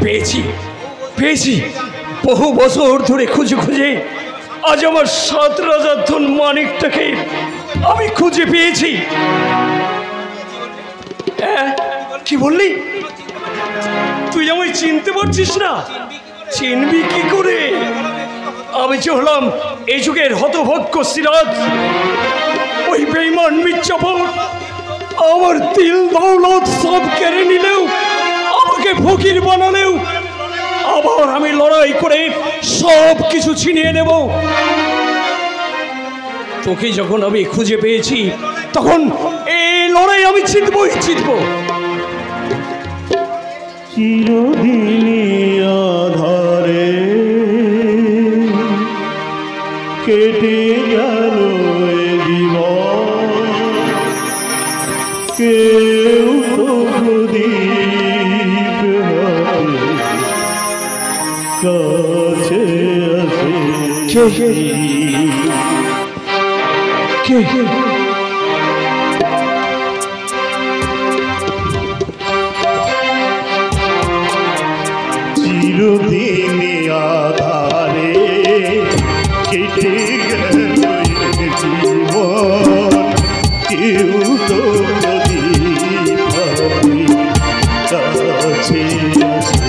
পেয়েছি পেয়েছি, বহু বছর ধরে খুঁজে খুঁজে আজ আমার 7 রাজার ধন মানিকটাকে আমি খুঁজে পেয়েছি। কি বললি? তুই আমায় চিনতে পারছিস না? চিনবি কি করে? আমি যে হলাম এই যুগের হতভাগ্য সিরাজ। ওই বেঈমান মির্জাফর আমার দিল দৌলত সব কেড়ে নিলেও, আমাকে ফকির বানালেও, আবার আমি লড়াই করে সব কিছু ছিনিয়ে নেব। তোকে যখন আমি খুঁজে পেয়েছি তখন এই লড়াই আমি জিতবই জিতব। চিরদিনী আধারে কেটে গেল জীবন, কেউ তো প্রদীপ কাছে আসে। কে কে চিরদিনী আধারে কেটে গেল জীবন, কেউ তো কাছে আসে।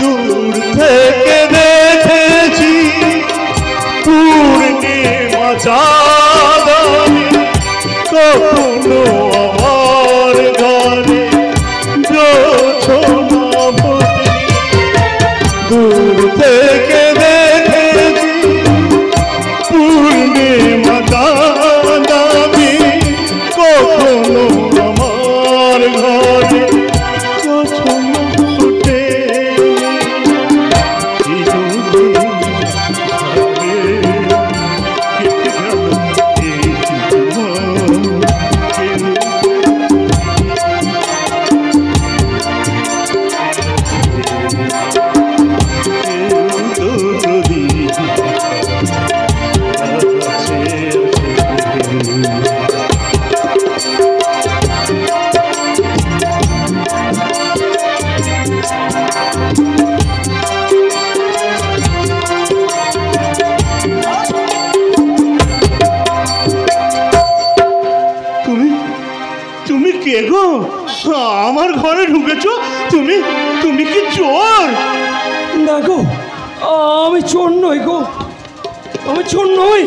দূর থেকে দেখেছি পূর্ণিমা চাঁদ, কখনো আমার ঘরে জোছনা ভরে। দূর থেকে দেখেছি পূর্ণিমা চাঁদ, কখনো আমার ঘরে জোছনা ফুটে। তুমি কে গো? আমার ঘরে ঢুকেছো? তুমি তুমি কি চোর? না গো, আমি চোর নই গো, আমি চোর নই।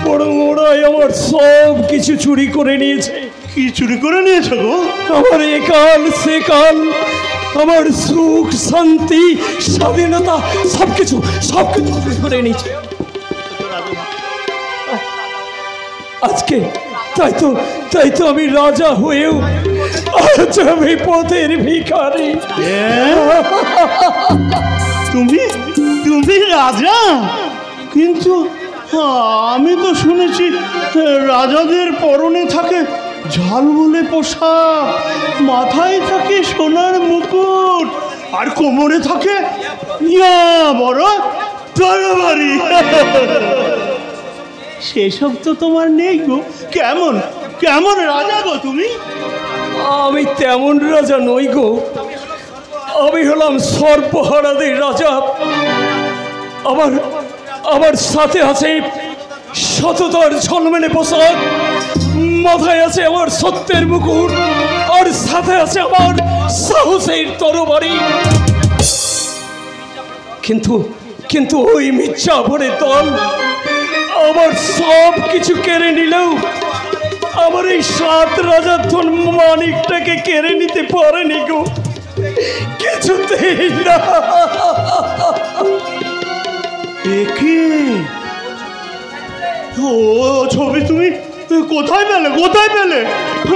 বরং ওরাই আমার সব কিছু চুরি করে নিয়েছে। কি চুরি করে নিয়েছো গো? আমার একাল সেকাল, আমার সুখ শান্তি স্বাধীনতা সবকিছু সবকিছু চুরি করে নিয়েছে আজকে। তাই তো আমি রাজা হয়েও আজ আমি পথের ভিখারি। তুমি রাজা? কিন্তু আমি তো শুনেছি রাজাদের পরনে থাকে ঝালমুলে পোশাক, মাথায় থাকে সোনার মুকুট, আর কোমরে থাকে বড় তরবারি। সেসব তো তোমার নেই গো। কেমন রাজা গো তুমি? আমি তেমন রাজা নই গো, আমি হলাম সর্বহারাদের রাজা। আমার সাথে আছে সততার ঝলমেলে পোশাক, মাথায় আছে আমার সত্যের মুকুট, আর সাথে আছে আমার সাহসের তরবারি। কিন্তু ওই মির্জাফরের দল আমার সব কিছু কেড়ে নিলেও আমার এই 7 রাজার ধন মানিকটাকে কেড়ে নিতে পারেনি গো, কিছুতেই না। ও ছবি তুমি কোথায় পেলে?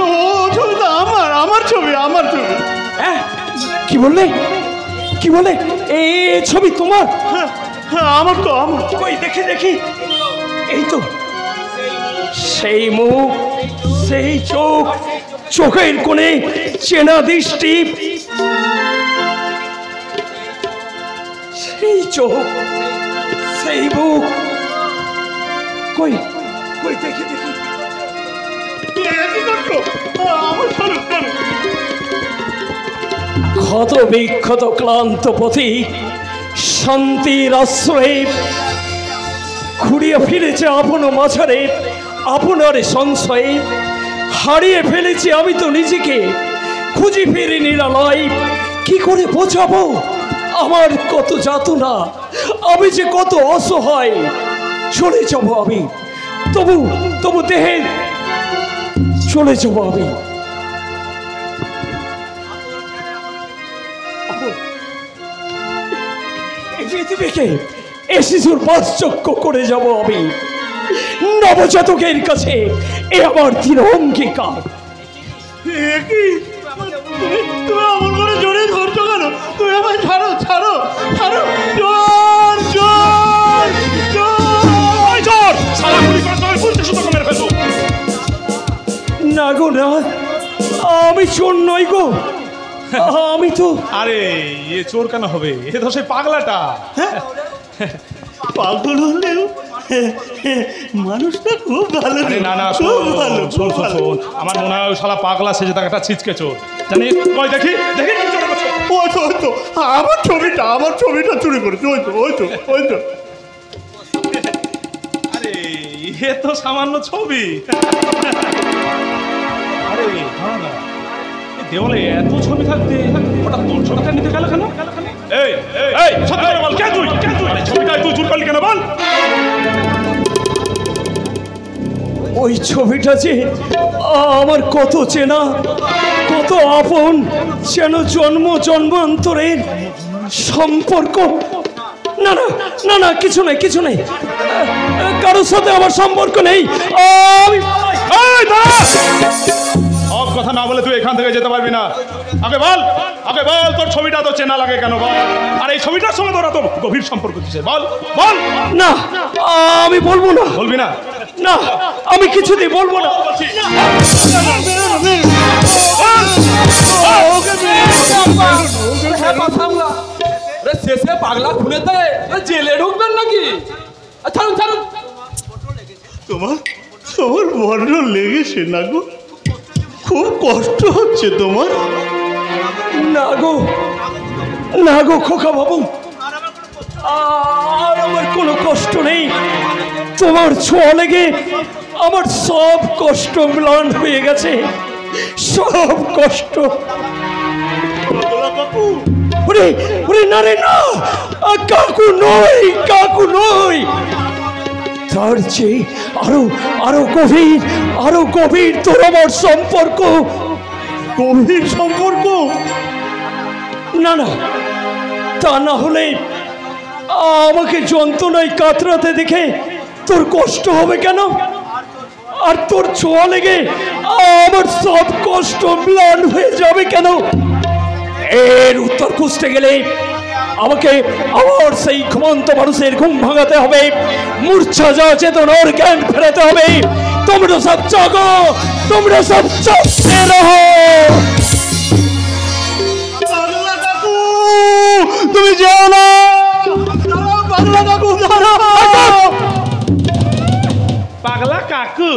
ও ছবি তো আমার ছবি। কি বললে? এই ছবি তোমার? আমার তো। কই দেখি। এই তো সেই মুখ, সেই চোখ, চোখের কোণে চেনা দৃষ্টি, সেই চোখ, সেই মুখ। কই দেখি। ক্ষত বিক্ষত ক্লান্ত পথিক শান্তির আশ্রয়ে ঘুরিয়ে ফিরেছে আপন মাঝারে আপনার সংশয়ে। হারিয়ে ফেলেছি আমি তো নিজেকে, খুঁজে ফিরে নিরালয়। কি করে বোঝাবো আমার কত যাতনা, আমি যে কত অসহায়। চলে যাব আমি, তবু তবু দেহে চলে যাব আমি। পৃথিবীকে এ শিশুর বাসযোগ্য করে যাব আমি। নবজাতকের কাছে এ আমার দৃঢ় অঙ্গীকার। তুমি আমার করে জড়িয়ে ধরছো কেন? তুমি আমায় ছাড়ো, ছাড়ো, ছাড়ো। না গো না, আমি চোর নই গো, আমি তো। আরে এ চোর কেন হবে? এ তো সেই পাগলাটা। পাগল হলেও মানুষটা খুব ভালো। না না, শোন, আমার মনে হয় শালা পাগলা সেজে তাকে একটা ছিচকে চোর জানি। কই দেখি দেখি কি চোর করছে। ওই তো আমার ছবিটা চুরি করেছে। ওই তো আরে এ তো সামান্য ছবি। আরে না, দেওয়ালে এত ছবি থাকতে হঠাৎ তোর ছবিটা নিতে গেল কেন? এই এই সত্যি করে বল, কে তুই? ছবিটা তুই চুরি করলি কেন বল? ওই ছবিটা যে আমার কত চেনা, কত আপন, যেন জন্ম জন্মান্তরের সম্পর্ক। না না না না, কিছু নেই, কারোর সাথে আমার সম্পর্ক নেই। সব কথা না বলে তুই এখান থেকে যেতে পারবি না। আগে বল তোর ছবিটা তো চেনা লাগে কেন বল? আর এই ছবিটার সঙ্গে তোরা তো গভীর সম্পর্ক কিসে? বল। না, আমি বলবো না। বলবি না? না, আমি কিছুতেই বলবো না। শেষে পাগলা খুলে দেয়, জেলে ঢুকবেন নাকি? ছাড়ুন। তোমার বড্ড লেগেছে না গো? খুব কষ্ট হচ্ছে তোমার? না গো খোকা বাবু, আর আমার কোনো কষ্ট নেই। তোমার ছোঁয়া লেগে আমার সব কষ্ট ম্লান হয়ে গেছে, সব কষ্ট। না রে না, কাকু নই। তার চেয়ে আরো গভীর তোর আমার সম্পর্ক। গভীর সম্পর্ক? না তা না হলে আমাকে যন্ত্রণায় কাতরাতে দেখে তোর কষ্ট হবে কেন? আর তোর ছোঁয়া লেগে আমার সব কষ্ট ম্লান হয়ে যাবে কেন? এর উত্তর খুঁজতে গেলে আমাকে আবার সেই ঘুমন্ত মানুষের ঘুম ভাঙাতে হবে, মূর্ছা যাওয়া চেতনার জ্ঞান ফেরাতে হবে। তোমরা সব জাগো, তোমরা সব জাগতে রহো। তুমি যাও না, পাগলা কাকু, পাগলা কাকু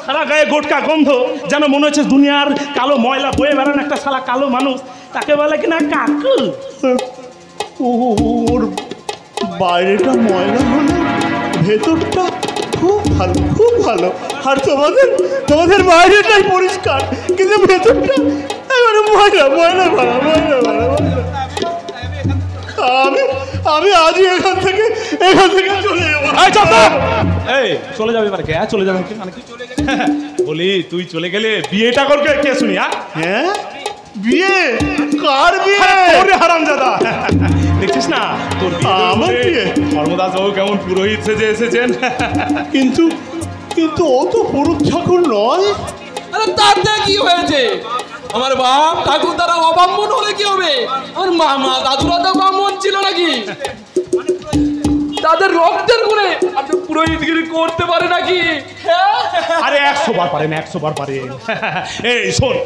সারা গায়ে গোটকা গন্ধ, যেন মনে হচ্ছে দুনিয়ার কালো ময়লা বয়ে বেড়ান একটা সালা কালো মানুষ, তাকে বলে কিনা কাকু। ওর বাইরেটা ময়লা হলে ভেতরটা খুব ভালো। আর তোমাদের বাইরেটাই পরিষ্কার, কিন্তু ভেতরটা এবারে ময়লা। আমি আজই এখান থেকে চলে যাবো। এই চলে যাবে এবার? কে চলে যাবে? বলি তুই চলে গেলে বিয়েটা করবে কে শুনি? হ্যাঁ, বিয়ে? কার বিয়ে? ওরে হারামজাদা, দেখছিস না তোর আমার বিয়ে? ধর্মদাস বাবু কেমন পুরোহিত সেজে এসেছেন। কিন্তু ও তো পুরুষ ঠাকুর নয়। আরে তাতে কি হয়েছে? আমার বাপ ঠাকুর দ্বারা অব্রাহ্মণ হলে কি হবে? আমার মামা দাদুরা তো ব্রাহ্মণ ছিল নাকি? তাদের রক্তের গুণে আপনি পুরোহিতগিরি করতে পারে নাকি? আরে 100 বার পারেন, 100 বার পারেন। এই শোন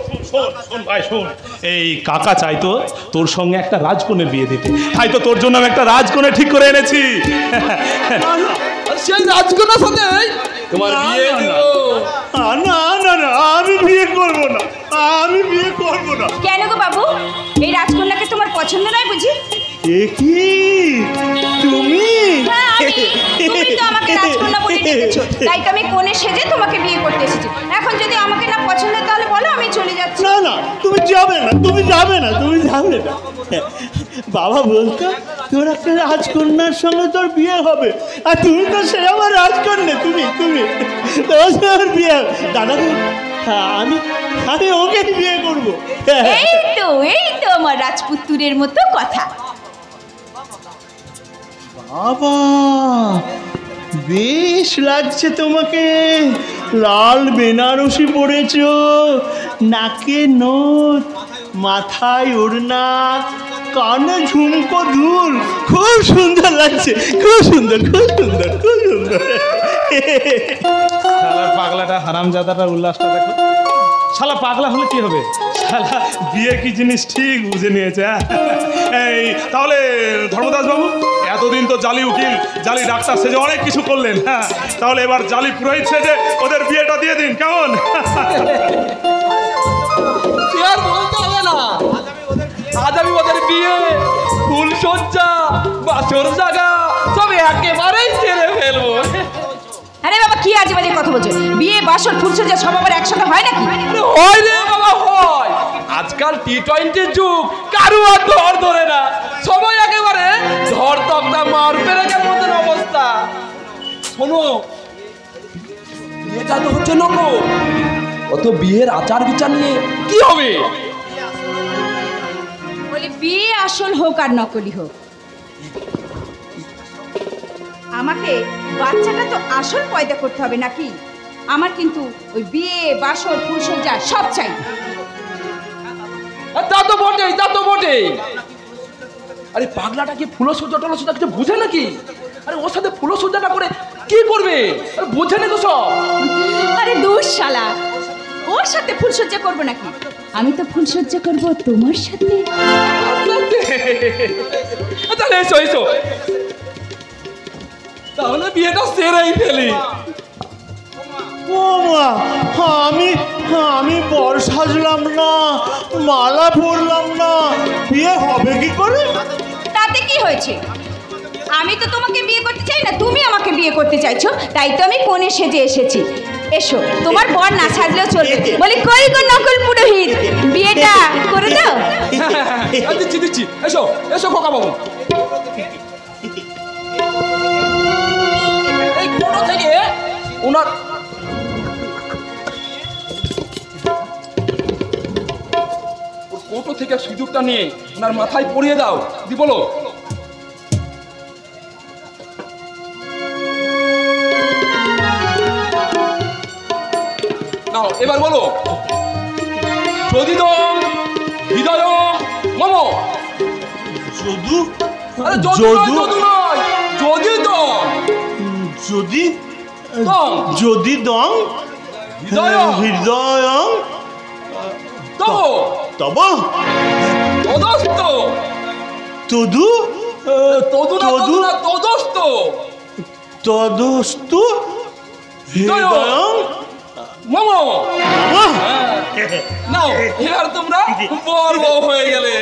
ভাই শোন, এই কাকা চাইতো তোর সঙ্গে একটা রাজকন্যার বিয়ে দিতে, তাই তো তোর জন্য আমি একটা রাজকন্যা ঠিক করে এনেছি। সেই রাজকন্যার সাথে তোমার বিয়ে দেব। না না না, আমি বিয়ে করব না, আমি বিয়ে করব না। কেন গো বাবু, এই রাজকন্যাকে তোমার পছন্দ নয় বুঝি? এ কি তুমি? হ্যাঁ, তুমি তো আমাকে রাজকন্যা বলে ডেকেছো, তাই তো আমি কোণে সেজে তোমাকে বিয়ে করতে এসেছি। এখন যদি আমাকে না পছন্দ তাহলে বলো, আমি চলে যাচ্ছি। না না, তুমি যাবে না, তুমি যাবে না, তুমি যাবে না। বাবা বলতো তোর একটা রাজকন্যার সঙ্গে তোর বিয়ে হবে, আর তুমি তো সে আমার রাজকন্যা, তুমি তুমি তোমার সঙ্গে বিয়ে হবে। দাদা আমি আমি ওকে বিয়ে করবো। এই তো আমার রাজপুত্রের মতো কথা। বাবা বেশ লাগছে তোমাকে, লাল বেনারসি পরেছো, নাকে নথ, মাথায় ওড়না, কানে ঝুমকো দুল, খুব সুন্দর লাগছে, খুব সুন্দর, খুব সুন্দর, খুব সুন্দর। শালার পাগলাটা, হারামজাদাটা উল্লাসটা দেখো। শালা পাগলা হলে কি হবে, শালা বিয়ে কি জিনিস ঠিক বুঝে নিয়েছে। এই তাহলে ধর্মদাস বাবু, এতদিন তো জালি উকিল, জালি ডাক্তার সেজে অনেক কিছু করলেন, হ্যাঁ, তাহলে এবার জালি পুরোহিত সেজে ওদের বিয়েটা দিয়ে দিন, কেমন? আর বলতে হবে না, আজ আমি ওদের বিয়ে, ফুলসজ্জা, বাসর জায়গা সব একেবারেই ছেড়ে ফেলবো। আরে বাবা, কি আজে বাজে কথা বলছো? বিয়ে, বাসর, ফুলসজ্জা সব আবার একসাথে হয় নাকি? হয় রে বাবা, হয়। আজকাল টি20 যুগ, কারু আর ধর ধরে না, সবাই একেবারে ধর তক্তা মার পেরেকের মতন অবস্থা। শোনো, বিয়েটা তো হচ্ছে নকল, অত বিয়ের আচার বিচার নিয়ে কি হবে? বলে বিয়ে আসল হোক আর নকলি হোক, আমাকে বাচ্চাটা তো আসল পয়দা করতে হবে নাকি? আমার কিন্তু ওই বিয়ে, বাসর, ফুলসজ্জা সব চাই। তা তো বটেই, তা তো বটেই। আরে পাগলাটা কি ফুলসজ্জা টলসজ্জা কিছু বুঝে নাকি? আরে ওর সাথে ফুলসজ্জাটা করে কি করবে? আরে বোঝে না তো সব। আরে দূর শালা, ওর সাথে ফুলসজ্জা করবো নাকি? আমি তো ফুলসজ্জা করবো তোমার সাথে। তাহলে এসো এসো, তাহলে বিয়েটা সেরেই ফেলি। ও মা, আমি আমি বর সাজলাম না, মালা পরলাম না, বিয়ে হবে কি করে? তাতে কি হয়েছে? আমি তো তোমাকে বিয়ে করতে চাই না, তুমি আমাকে বিয়ে করতে চাইছো, তাই তো আমি কোণে সেজে এসেছি। এসো, তোমার বর না সাজলেও চলবে। বলি কই গো নকল পুরোহিত, বিয়েটা করে দাও। দিচ্ছি দিচ্ছি, এসো এসো খোকা বাবু। এই কোণা থেকে ওনার কোটো থেকে সুযোগটা নিয়ে ওনার মাথায় পরিয়ে দাও। দি বলো, নাও এবার বলো, যদি দম হৃদয় মম। যদু, আরে যদু নয়, যদি দম, যদি দম, যদি দং হৃদয় হৃদয় তব তব তদস্ত, তদু তদু না তদু না তদস্ত, তদস্তু হৃদয় মম। নাও এবার তোমরা বর বউ হয়ে গেলে।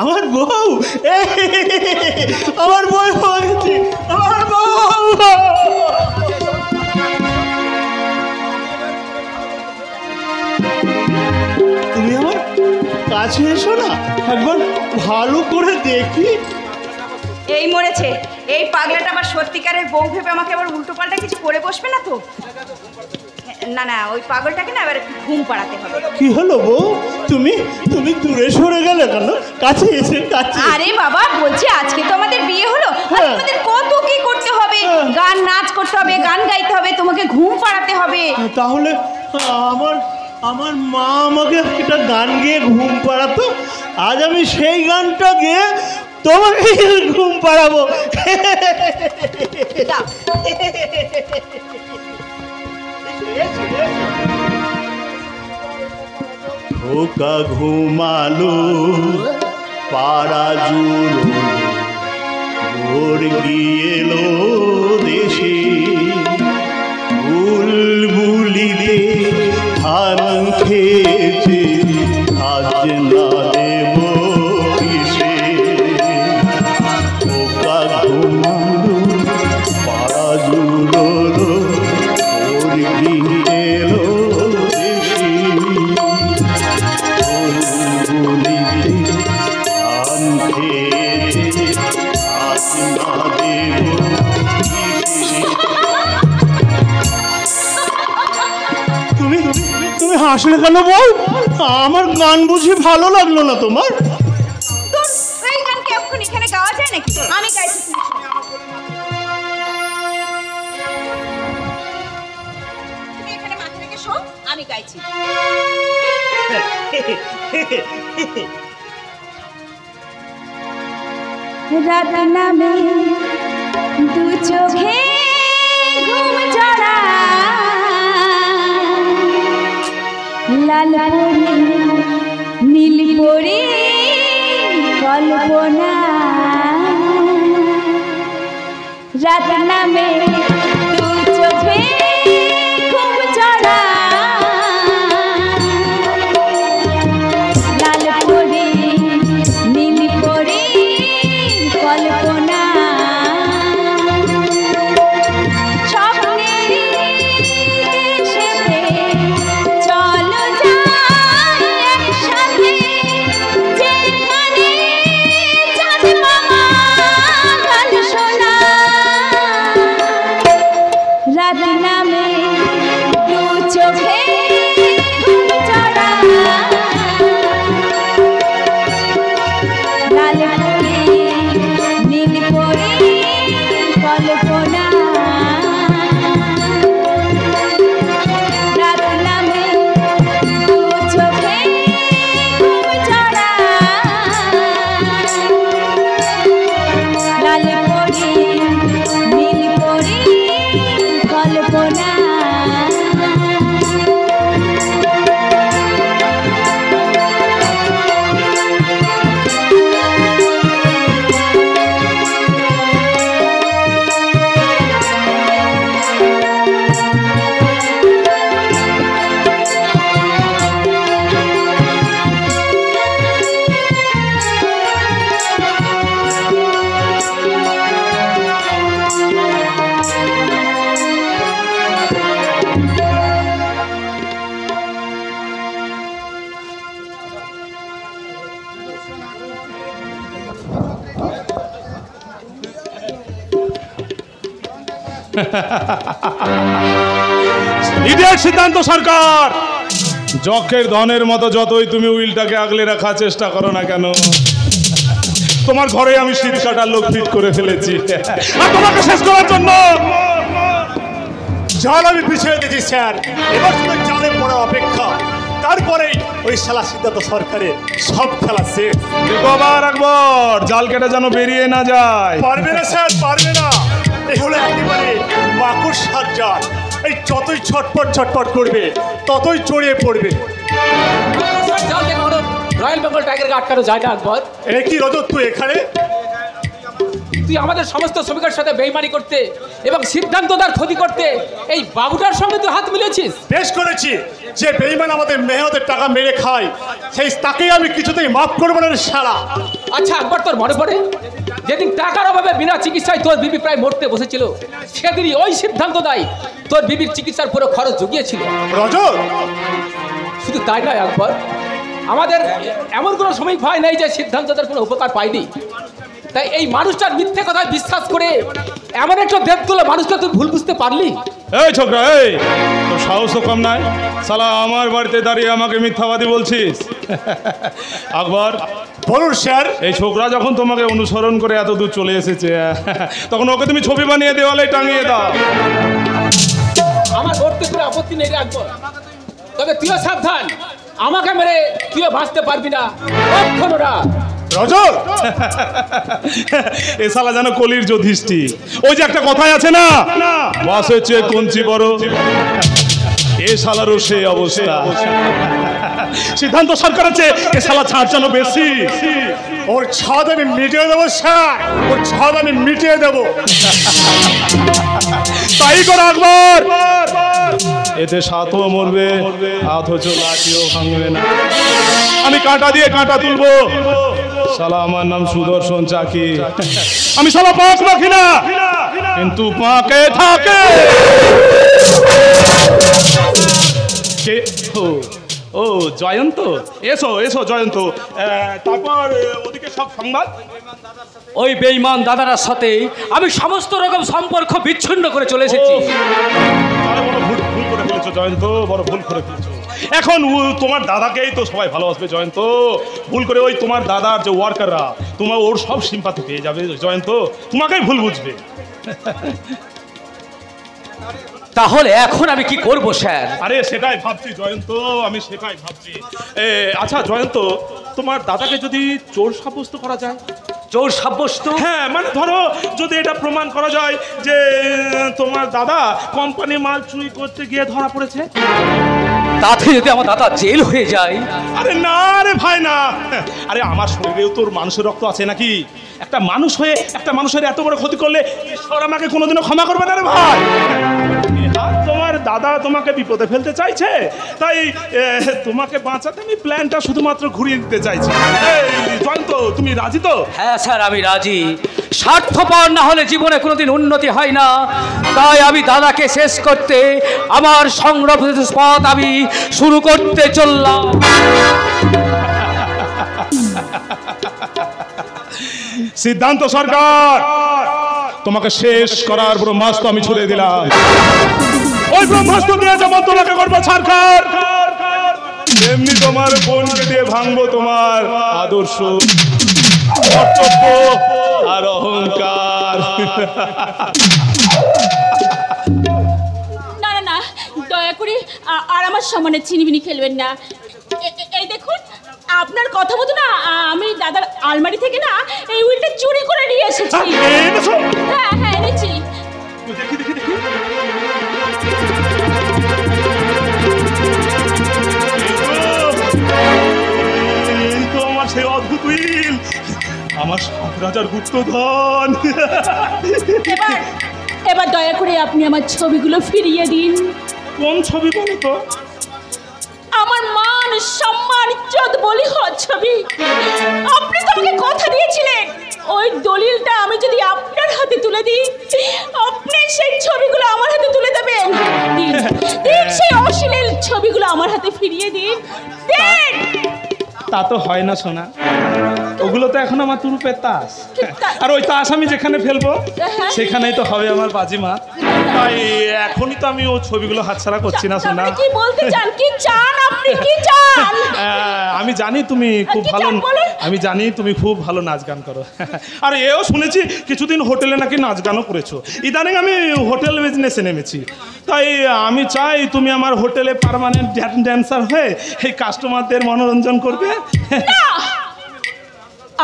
আমার বউ, আমার বউ হয়েছে, আমার বউ। তুমি আমার কাছে এসো না, একবার ভালো করে দেখি। এই মরেছে, এই পাগলাটা আবার সত্যিকারের বউ ভেবে আমাকে আবার উল্টো পাল্টা কিছু করে বসবে না তো? না না, ওই পাগলটাকে না এবার একটু ঘুম পাড়াতে হবে। কি হলো বউ, তুমি তুমি দূরে সরে গেলে কেন? কাছে এসে কাছে। আরে বাবা, বলছি আজকে তো আমাদের বিয়ে হলো, আমাদের কত কি করতে হবে, গান নাচ করতে হবে, গান গাইতে হবে, তোমাকে ঘুম পাড়াতে হবে। তাহলে আমার আমার মা আমাকে একটা গান গেয়ে ঘুম পাড়াতো, আজ আমি সেই গানটা গেয়ে তোমাকে ঘুম পাড়াবো। দাও। খোকা ঘুমালো, পাড়া জুড়ো, ওর গিয়েলো দেশে বুলবুলিতে ধান খেয়েছে আজ না দেব কিসে পোকা ঘুমালো পাড়া জুড়লো ওর গিয়েলো দেশে বুলবুলিতে ধান খেয়েছে আজ না দেব কিসে। তুমি হাসলে কেন বল? আমার গান বুঝি ভালো লাগলো না তোমার? তোর এই গান কি এখন এখানে গাওয়া যায় নাকি? আমি গাইছি, তুমি এখানে মাথা রেখে শো, আমি গাইছি। রাত নামে দু চোখে ঘুম ঝরা লাল পরি নীল পরি কল্পনা রাত নামে দু চোখে ঘুম ঝরা লাল পরি নীল পরি কল্পনা সিদ্ধান্ত সরকার, যক্ষের ধনের মতো যতই তুমি উইলটাকে আগলে রাখার চেষ্টা করো না কেন, তোমার ঘরে আমি শীত কাটার লোক ফিট করে ফেলেছি আর তোমাকে শেষ করার জন্য জাল আমি পিছিয়ে দিয়েছি স্যার। এবার শুধু জালে পড়া অপেক্ষা, তারপরেই ওই শালা সিদ্ধান্ত সরকারের সব খেলা শেষ। কবার আকবর জাল কেটে যেন বেরিয়ে না যায়। পারবে না স্যার, পারবে না। এই হলো একেবারে মাকড়সার জাল। এই যতই ছটপট ছটপট করবে ততই চড়িয়ে পড়বে। রয়্যাল বেঙ্গল টাইগারকে আটকানো যায় না আকবর। এ কি রজত, তুই এখানে? তুই আমাদের সমস্ত শ্রমিকের সাথে বেইমানি করতে এবং সিদ্ধান্ত তার ক্ষতি করতে এই বাবুটার সঙ্গে তুই হাত মিলেছিস। বেশ করেছি। যে বেইমান আমাদের মেহনতের টাকা মেরে খায়, সেই তাকেই আমি কিছুতেই মাফ করবো না শালা। আচ্ছা আকবর, তোর মনে পড়ে যেদিন টাকার অভাবে বিনা চিকিৎসায় তোর বিবি প্রায় মরতে বসেছিল, সেদিনই ওই সিদ্ধান্ত দায় তোর বিবির চিকিৎসার পুরো খরচ জুগিয়েছিল। রজত, শুধু তাই নয় আকবর, আমাদের এমন কোনো শ্রমিক ভাই নেই যে সিদ্ধান্ত তার কোনো উপকার পায়নি। তাই এই মানুষটার মিথ্যে কথায় বিশ্বাস করে এমন একটা দেবতুল্য মানুষকে তুই ভুল বুঝতে পারলি? এই ছোকরা, এই তোর সাহস তো কম নাই, শালা আমার বাড়িতে দাঁড়িয়ে আমাকে মিথ্যাবাদী বলছিস। আকবর বলুন স্যার। এই ছোকরা যখন তোমাকে অনুসরণ করে এত দূর চলে এসেছে, তখন ওকে তুমি ছবি বানিয়ে দেওয়ালে টাঙিয়ে দাও। আমার করতে কোনো আপত্তি নেই রে আকবর, তবে তুইও সাবধান, আমাকে মেরে তুইও বাঁচতে পারবি না কখনো না। রজত, এ শালা যেন কলির যুধিষ্ঠির। ওই যে একটা কথাই আছে না, বাসের চেয়ে কঞ্চি বড়। এ শালারও সেই অবস্থা। সিদ্ধান্ত সরকার আছে এ শালা ছাড় যেন বেশি। ওর ছাদ আমি মিটিয়ে দেবো স্যার, ওর ছাদ আমি মিটিয়ে দেবো। তাই করো আকবর। এতে সাতও মরবে, অথচ লাঠিও ভাঙবে না। আমি কাঁটা দিয়ে কাঁটা তুলবো। শালা আমার নাম সুদর্শন চাকি। আমি শালা পাঁচ রাখি না, কিন্তু পাঁকে থাকে। ও জয়ন্ত, এসো এসো জয়ন্ত। তারপর ওদিকে সব সংবাদ। ওই বেঈমান দাদার সাথে আমি সমস্ত রকম সম্পর্ক বিচ্ছিন্ন করে চলে এসেছি। ভুল করে ফেলেছো জয়ন্ত, বড় ভুল করে ফেলেছো। এখন তোমার দাদাকেই তো সবাই ভালোবাসবে জয়ন্ত। ভুল করে ওই তোমার দাদার যে ওয়ার্কাররা তোমার ওর সব সিম্পাথি পেয়ে যাবে জয়ন্ত, তোমাকেই ভুল বুঝবে। তাহলে এখন আমি কি করব স্যার? আরে সেটাই ভাবছি জয়ন্ত, আমি সেটাই ভাবছি। আচ্ছা জয়ন্ত, তোমার দাদাকে যদি চোর সাব্যস্ত করা যায়? চোর সাব্যস্ত? হ্যাঁ, মানে ধরো যদি এটা প্রমাণ করা যায় যে তোমার দাদা কোম্পানি মাল চুরি করতে গিয়ে ধরা পড়েছে, তাতে যদি আমার দাদা জেল হয়ে যায়? আরে না রে ভাই না। আরে আমার শরীরেও তোর মানুষের রক্ত আছে নাকি? একটা মানুষ হয়ে একটা মানুষের এত বড় ক্ষতি করলে ঈশ্বর আমাকে কোনোদিনও ক্ষমা করবে না রে ভাই। তোমার দাদা তোমাকে বিপদে ফেলতে চাইছে, তাই তোমাকে বাঁচাতে আমি প্ল্যানটা শুধুমাত্র ঘুরিয়ে দিতে চাইছি। জয়ন্ত, তুমি রাজি তো? হ্যাঁ স্যার, আমি রাজি। স্বার্থপর না হলে জীবনে কোনোদিন উন্নতি হয় না। তাই আমি দাদাকে শেষ করতে আমার সংরক্ষিত পথ আমি শুরু করতে চললাম। সিদ্ধান্ত সরকার, তোমাকে শেষ করার ব্রহ্মাস্ত্র আমি ছুড়ে দিলাম। ওই ব্রহ্মাস্ত্র দিয়ে যেমন তোমাকে করবো ছাড়খার, এমনি তোমার বোনকে দিয়ে ভাঙবো তোমার আদর্শ, কর্তব্য আর অহংকার। না না না, দয়া করে আর আমার সমানে চিনিবিনি খেলবেন না। এই দেখুন, আপনার কথা মতো না আমি দাদার আলমারি থেকে না এই উইলটা চুরি করে নিয়ে এসেছি। হ্যাঁ হ্যাঁ, এনেছি। দেখি দেখি দেখি। এই তো আমার সেই অদ্ভুত উইল, আমার 7 রাজার গুপ্তধন। এবার দয়া করে আপনি আমার ছবিগুলো ফিরিয়ে দিন। কোন ছবি বলো তো? আমার মান সম্মান ইজ্জত বলি হওয়ার ছবি। আপনি তো আমাকে কথা দিয়েছিলেন ওই দলিলটা আমি যদি আপনার হাতে তুলে দিই, আপনি সেই ছবিগুলো আমার হাতে তুলে দেবেন। দিন দিন, সেই অশ্লীল ছবিগুলো আমার হাতে ফিরিয়ে দিন। দিন। তা তো হয় না সোনা, ওগুলো তো এখন আমার তুরুপের তাস, আর ওই তাস আমি যেখানে ফেলবো সেখানেই তো হবে আমার বাজিমা। তাই এখনই তো আমি ও ছবিগুলো হাতছাড়া করছি না সোনা। কি বলতে চান? কি চান আপনি? কি চান? আমি জানি তুমি খুব ভালো, আমি জানি তুমি খুব ভালো নাচ গান করো। আর এও শুনেছি কিছুদিন হোটেলে নাকি নাচ গানও করেছো। ইদানিং আমি হোটেল বিজনেসে নেমেছি, তাই আমি চাই তুমি আমার হোটেলে পার্মানেন্ট ড্যান্সার হয়ে এই কাস্টমারদের মনোরঞ্জন করবে।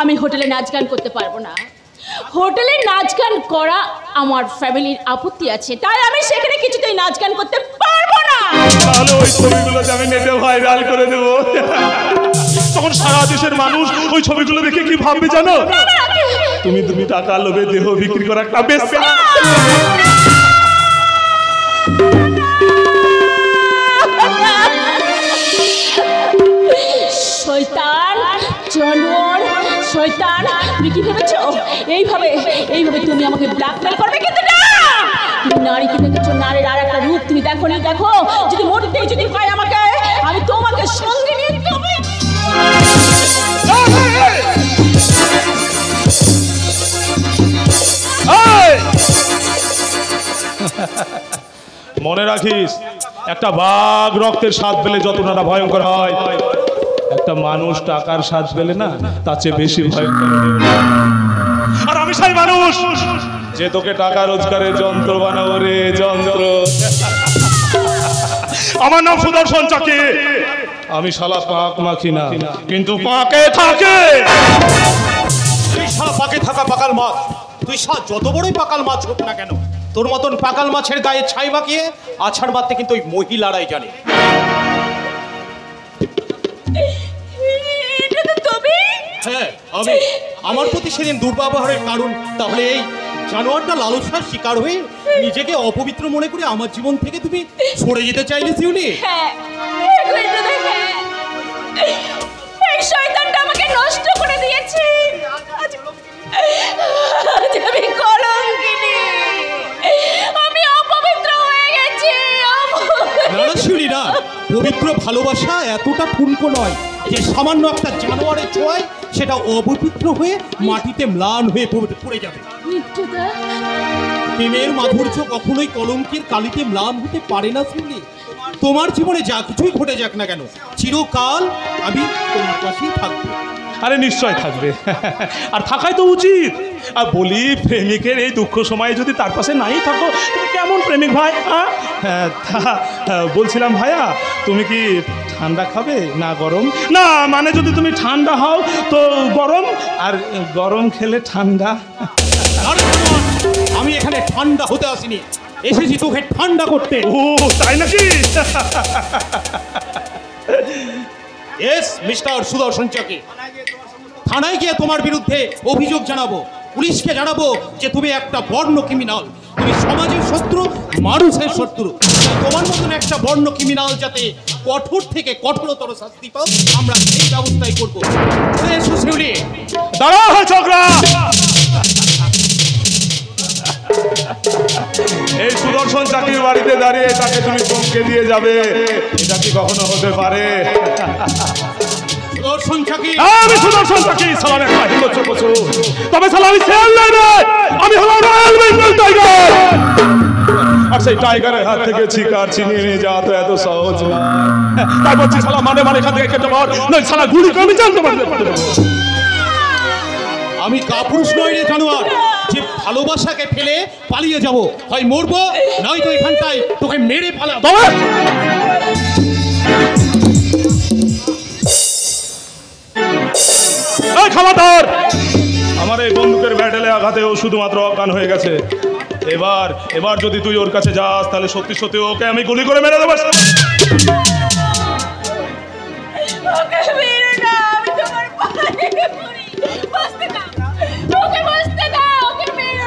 আমি হোটেলে নাচ গান করতে পারবো না। হোটেলে নাচ গান করা আমার ফ্যামিলির আপত্তি আছে, তাই আমি সেখানে কিছুতেই নাচ গান করতে পারবো না। তাহলে ওই ছবিগুলো আমি নেটে ভাইরাল করে দেবো, তখন সারা দেশের মানুষ ওই ছবিগুলো দেখে কি ভাববে জানো? তুমি টাকা লোভে দেহ বিক্রি করা একটা বেশ্যা। শয়তান, জানোয়ার, শয়তান, তুমি কি ভেবেছো এইভাবে তুমি আমাকে ব্ল্যাকমেল করবে? কিন্তু না, তুমি নারীকে দেখেছো, নারীর আর একটা রূপ তুমি দেখো নি। দেখো, যদি মরতেই যদি হয় আমাকে, আমি তোমাকে সঙ্গে নিয়ে তবে। মনে রাখিস, একটা বাঘ রক্তের স্বাদ পেলে যতটা না ভয়ঙ্কর হয়, একটা মানুষ টাকার স্বাদ পেলে না তার চেয়ে বেশি ভয়ঙ্কর। আর আমি সেই মানুষ যে তোকে টাকা রোজগারের যন্ত্র বানাবো রে, যন্ত্র। আমার নাম সুদর্শন চাকি। আমি শালা পাক মাখি না, কিন্তু পাকে থাকে। তুই পাকে থাকা পাকাল মাছ, তুই যত বড়ই পাকাল মাছ হোক না কেন, তোর মতন পাকাল মাছের গায়ে ছাই মাখিয়ে আছাড় মারতে কিন্তু ওই মহিলারাই জানে। হ্যাঁ, আমি আমার প্রতি সেদিন দুর্ব্যবহারের কারণ তাহলে এই জানোয়ারটা লালসার শিকার হয়ে নিজেকে অপবিত্র মনে করে আমার জীবন থেকে তুমি সরে যেতে চাইলে শিউলি? এই শয়তানটা আমাকে নষ্ট করে দিয়েছে। আমি কলঙ্কিনী, আমি অপবিত্র হয়ে গেছি। না না শিউলি না, পবিত্র ভালোবাসা এতটা ঠুনকো নয় যে সামান্য একটা জানোয়ারের ছোঁয়ায় সেটা অপবিত্র হয়ে মাটিতে ম্লান হয়ে পড়ে যাবে। প্রেমের মাধুর্য কখনোই কলঙ্কের কালিতে ম্লান হতে পারে না শিউলি। তোমার জীবনে যা কিছুই ঘটে যাক না কেন, চিরকাল আমি তোমার পাশেই থাকবো। আরে নিশ্চয় থাকবে, আর থাকাই তো উচিত। আর বলি, প্রেমিকের এই দুঃখ সময়ে যদি তার পাশে নাই থাকো, তুমি কেমন প্রেমিক ভাই? বলছিলাম ভাইয়া, তুমি কি ঠান্ডা খাবে না গরম? না মানে যদি তুমি ঠান্ডা হও তো গরম, আর গরম খেলে ঠান্ডা। আমি এখানে ঠান্ডা হতে আসিনি, এসেছি তোকে ঠান্ডা করতে। ও তাই নাকি? এস মিস্টার সুদর্শন চাকি, থানায় গিয়ে তোমার বিরুদ্ধে অভিযোগ জানাবো, পুলিশকে জানাবো যে তুমি একটা বর্ণ ক্রিমিনাল, তুমি সমাজের শত্রু, মানুষের শত্রু। তোমার মতন একটা বর্ণ ক্রিমিনাল যাতে কঠোর থেকে কঠোরতর শাস্তি পাও, আমরা সেই ব্যবস্থাই করবো। এসো শিউলি। দাঁড়াও ছোকরা, এই সুদর্শন চাকির বাড়িতে দাঁড়িয়ে তাকে তুমি চমকে দিয়ে যাবে, এটা কি কখনো হতে পারে? সুদর্শন চাকি, আমি সুদর্শন চাকি, সালাম একটা হিংস্র পশু, তবে সালাম আমি শেয়াল নাই রে, আমি হলাম রয়্যাল বেঙ্গল টাইগার। আর সেই টাইগারের হাত থেকে শিকার ছিনিয়ে নিয়ে যাওয়া তো এত সহজ না। তাই বলছি সালাম মানে এখান থেকে কেটে মার, নয় সালা গুলি করে আমি জানতে পারবো। আমি কাপুরুষ নই রে জানোয়ার যে ভালোবাসাকে ফেলে পালিয়ে যাব, হয় মরবো নয়তো এখানটায় তোকে মেরে পালাবো। খবরদার, আমার এই বন্দুকের ব্যাটেলে আঘাতেও শুধুমাত্র অজ্ঞান হয়ে গেছে। এবার যদি তুই ওর কাছে যাস তাহলে সত্যি সত্যি ওকে আমি গুলি করে মেরে দেবো।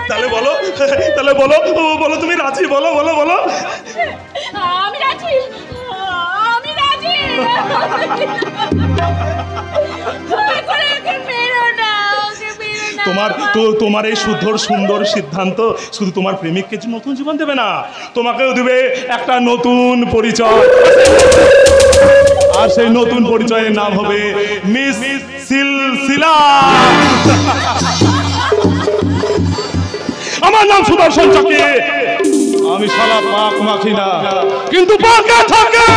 তাহলে বলো বলো তুমি রাজি? বলো বলো বলো। আমি রাজি, আমি রাজি। তোমার এই সুন্দর সিদ্ধান্ত শুধু তোমার প্রেমিককে নতুন জীবন দেবে না, তোমাকেও দেবে একটা নতুন পরিচয়, আর সেই নতুন পরিচয়ের নাম হবে মিস সিলসিলা। আমার নাম সুদর্শন চাকি, আমি শালা পাক মাখি না, কিন্তু পাকে থাকে।